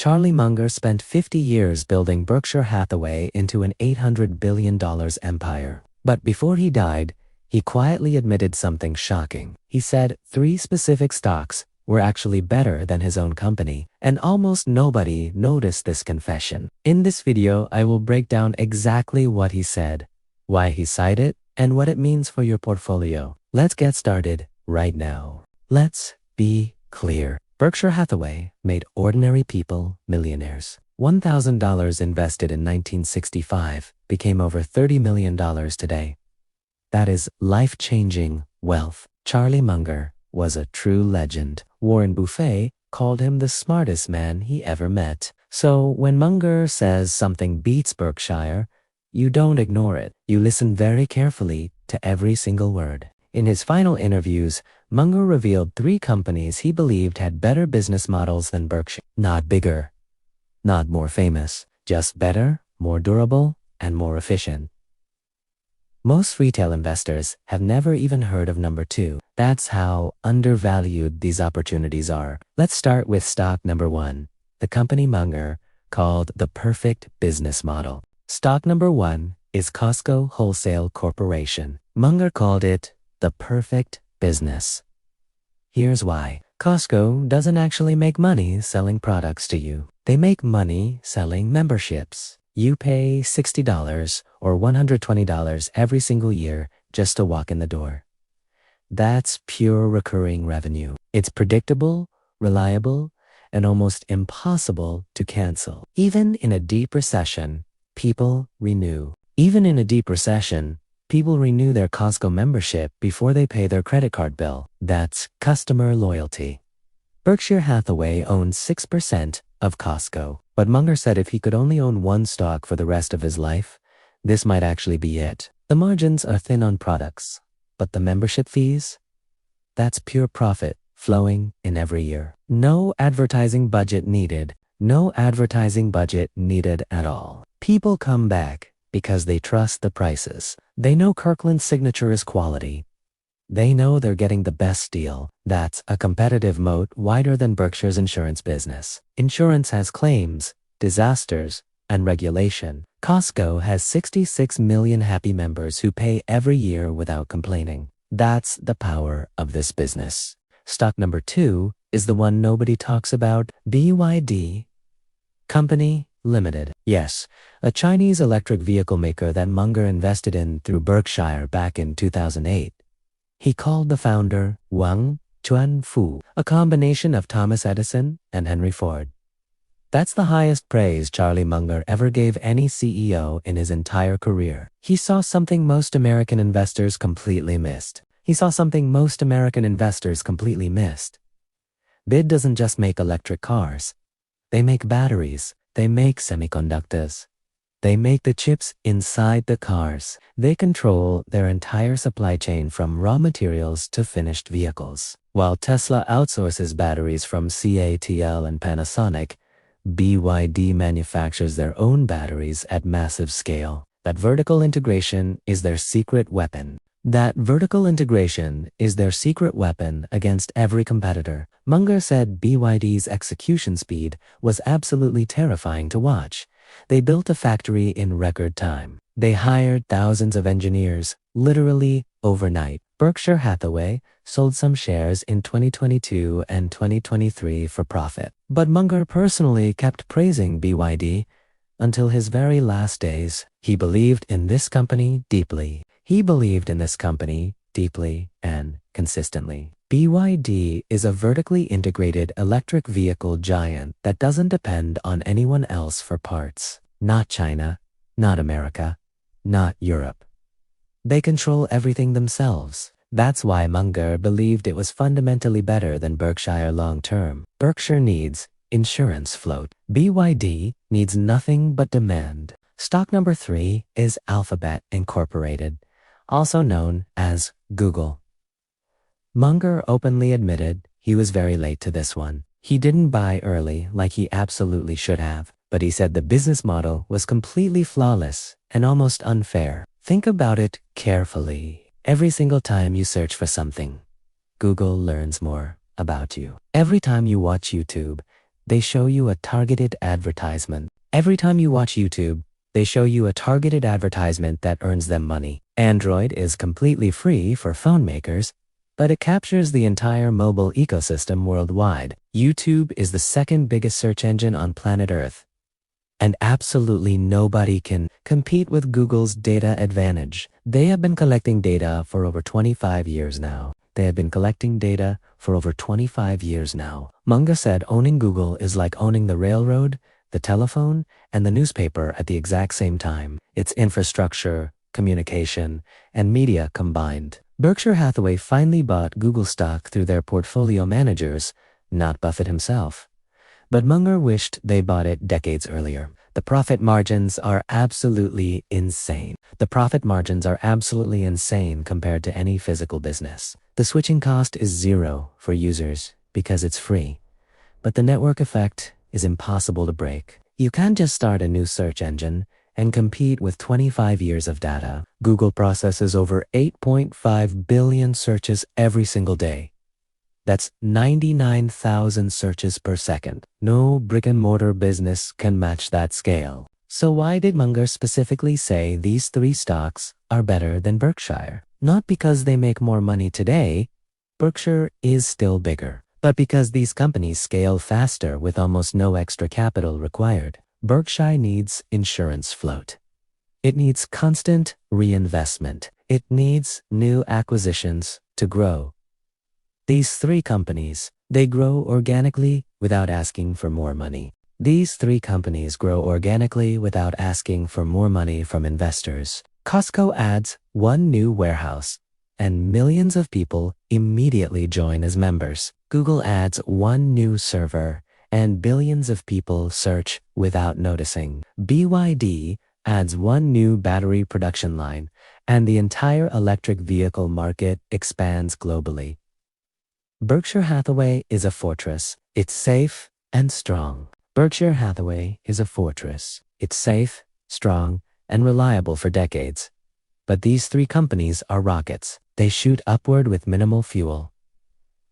Charlie Munger spent 50 years building Berkshire Hathaway into an $800 billion empire. But before he died, he quietly admitted something shocking. He said 3 specific stocks were actually better than his own company, and almost nobody noticed this confession. In this video, I will break down exactly what he said, why he cited it, and what it means for your portfolio. Let's get started right now. Let's be clear. Berkshire Hathaway made ordinary people millionaires. $1,000 invested in 1965 became over $30 million today. That is life-changing wealth. Charlie Munger was a true legend. Warren Buffett called him the smartest man he ever met. So when Munger says something beats Berkshire, you don't ignore it. You listen very carefully to every single word. In his final interviews, Munger revealed 3 companies he believed had better business models than Berkshire. Not bigger, not more famous, just better, more durable, and more efficient. Most retail investors have never even heard of number 2. That's how undervalued these opportunities are. Let's start with stock number 1, the company Munger called the perfect business model. Stock number 1 is Costco Wholesale Corporation. Munger called it the perfect business. Here's why. Costco doesn't actually make money selling products to you. They make money selling memberships. You pay $60 or $120 every single year just to walk in the door. That's pure recurring revenue. It's predictable, reliable, and almost impossible to cancel. Even in a deep recession, people renew. Even in a deep recession, people renew their Costco membership before they pay their credit card bill. That's customer loyalty. Berkshire Hathaway owns 6% of Costco, but Munger said if he could only own 1 stock for the rest of his life, this might actually be it. The margins are thin on products, but the membership fees? That's pure profit flowing in every year. No advertising budget needed. No advertising budget needed at all. People come back because they trust the prices. They know Kirkland's signature is quality. They know they're getting the best deal. That's a competitive moat wider than Berkshire's insurance business. Insurance has claims, disasters, and regulation. Costco has 66 million happy members who pay every year without complaining. That's the power of this business. Stock number 2 is the one nobody talks about, BYD Company Limited. Yes, a Chinese electric vehicle maker that Munger invested in through Berkshire back in 2008. He called the founder Wang Chuanfu, a combination of Thomas Edison and Henry Ford. That's the highest praise Charlie Munger ever gave any CEO in his entire career. He saw something most American investors completely missed. BYD doesn't just make electric cars. They make batteries. They make semiconductors. They make the chips inside the cars. They control their entire supply chain from raw materials to finished vehicles. While Tesla outsources batteries from CATL and Panasonic, BYD manufactures their own batteries at massive scale. That vertical integration is their secret weapon. Against every competitor. Munger said BYD's execution speed was absolutely terrifying to watch. They built a factory in record time. They hired thousands of engineers, literally overnight. Berkshire Hathaway sold some shares in 2022 and 2023 for profit. But Munger personally kept praising BYD until his very last days. He believed in this company deeply. And consistently. BYD is a vertically integrated electric vehicle giant that doesn't depend on anyone else for parts. Not China, not America, not Europe. They control everything themselves. That's why Munger believed it was fundamentally better than Berkshire long-term. Berkshire needs insurance float. BYD needs nothing but demand. Stock number 3 is Alphabet Incorporated, also known as Google. Munger openly admitted he was very late to this one. He didn't buy early like he absolutely should have, but he said the business model was completely flawless and almost unfair. Think about it carefully. Every single time you search for something, Google learns more about you. Every time you watch YouTube, They show you a targeted advertisement. Every time you watch YouTube, they show you a targeted advertisement that earns them money. Android is completely free for phone makers, but it captures the entire mobile ecosystem worldwide. YouTube is the second biggest search engine on planet Earth, and absolutely nobody can compete with Google's data advantage. They have been collecting data for over 25 years now. Munger said owning Google is like owning the railroad, the telephone, and the newspaper at the exact same time. It's infrastructure, communication, and media combined. Berkshire Hathaway finally bought Google stock through their portfolio managers, not Buffett himself. But Munger wished they bought it decades earlier. The profit margins are absolutely insane. compared to any physical business. The switching cost is zero for users because it's free. But the network effect is impossible to break. You can't just start a new search engine and compete with 25 years of data. Google processes over 8.5 billion searches every single day. That's 99,000 searches per second. No brick-and-mortar business can match that scale. So why did Munger specifically say these three stocks are better than Berkshire? Not because they make more money today, Berkshire is still bigger, but because these companies scale faster with almost no extra capital required. Berkshire needs insurance float. It needs constant reinvestment. It needs new acquisitions to grow. These three companies, they grow organically without asking for more money. These three companies grow organically without asking for more money from investors. Costco adds one new warehouse, and millions of people immediately join as members. Google adds one new server, and billions of people search without noticing. BYD adds one new battery production line, and the entire electric vehicle market expands globally. Berkshire Hathaway is a fortress. It's safe and strong. Berkshire Hathaway is a fortress. It's safe, strong, and reliable for decades. But these three companies are rockets. They shoot upward with minimal fuel.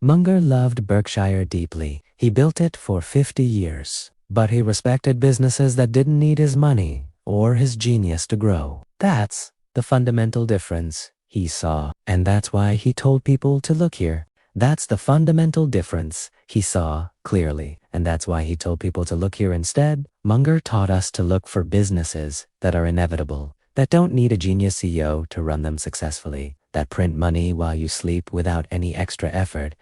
Munger loved Berkshire deeply. He built it for 50 years. But he respected businesses that didn't need his money or his genius to grow. That's the fundamental difference he saw. And that's why he told people to look here. That's the fundamental difference he saw clearly. And that's why he told people to look here instead. Munger taught us to look for businesses that are inevitable, that don't need a genius CEO to run them successfully, that print money while you sleep without any extra effort.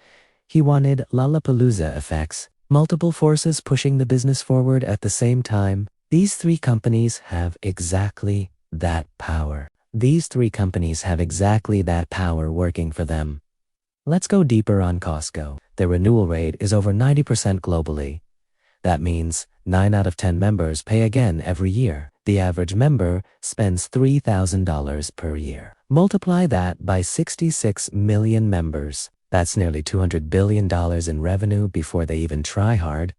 He wanted Lollapalooza effects, multiple forces pushing the business forward at the same time. These three companies have exactly that power. These three companies have exactly that power working for them. Let's go deeper on Costco. Their renewal rate is over 90% globally. That means 9 out of 10 members pay again every year. The average member spends $3,000 per year. Multiply that by 66 million members. That's nearly $200 billion in revenue before they even try hard.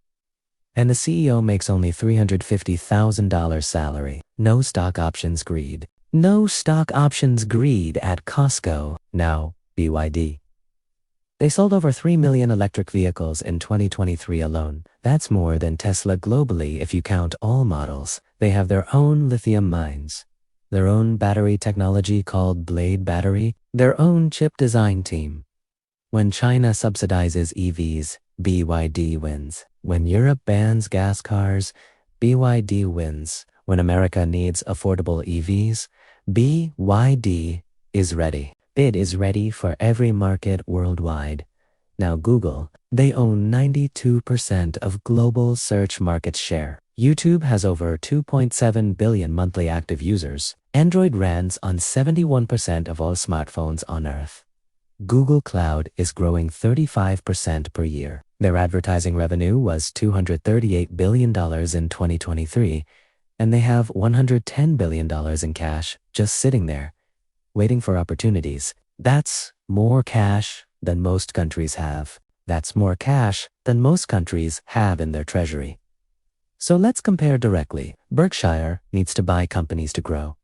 And the CEO makes only $350,000 salary. No stock options greed. No stock options greed at Costco. Now, BYD. They sold over 3 million electric vehicles in 2023 alone. That's more than Tesla globally if you count all models. They have their own lithium mines, their own battery technology called Blade Battery, their own chip design team. When China subsidizes EVs, BYD wins. When Europe bans gas cars, BYD wins. When America needs affordable EVs, BYD is ready. It is ready for every market worldwide. Now Google, they own 92% of global search market share. YouTube has over 2.7 billion monthly active users. Android runs on 71% of all smartphones on Earth. Google Cloud is growing 35% per year. Their advertising revenue was $238 billion in 2023, and they have $110 billion in cash just sitting there, waiting for opportunities. That's more cash than most countries have. That's more cash than most countries have in their treasury. So let's compare directly. Berkshire needs to buy companies to grow.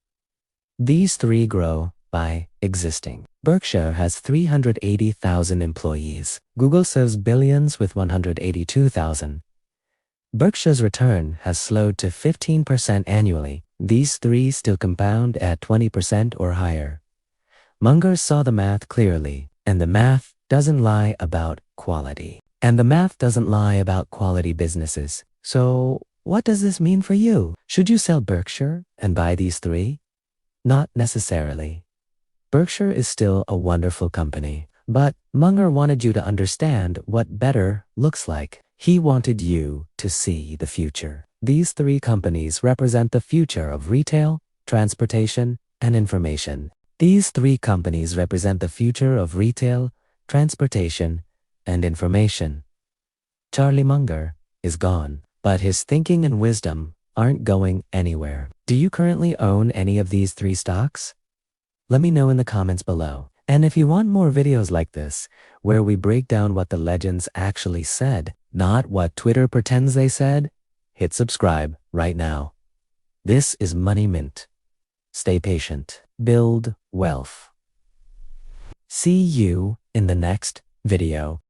These three grow by existing. Berkshire has 380,000 employees. Google serves billions with 182,000. Berkshire's return has slowed to 15% annually. These three still compound at 20% or higher. Munger saw the math clearly, and the math doesn't lie about quality. And the math doesn't lie about quality businesses. So, what does this mean for you? Should you sell Berkshire and buy these three? Not necessarily. Berkshire is still a wonderful company, but Munger wanted you to understand what better looks like. He wanted you to see the future. These three companies represent the future of retail, transportation, and information. These three companies represent the future of retail, transportation, and information. Charlie Munger is gone, but his thinking and wisdom aren't going anywhere. Do you currently own any of these three stocks? Let me know in the comments below. And if you want more videos like this, where we break down what the legends actually said, not what Twitter pretends they said, hit subscribe right now. This is Money Mint. Stay patient. Build wealth. See you in the next video.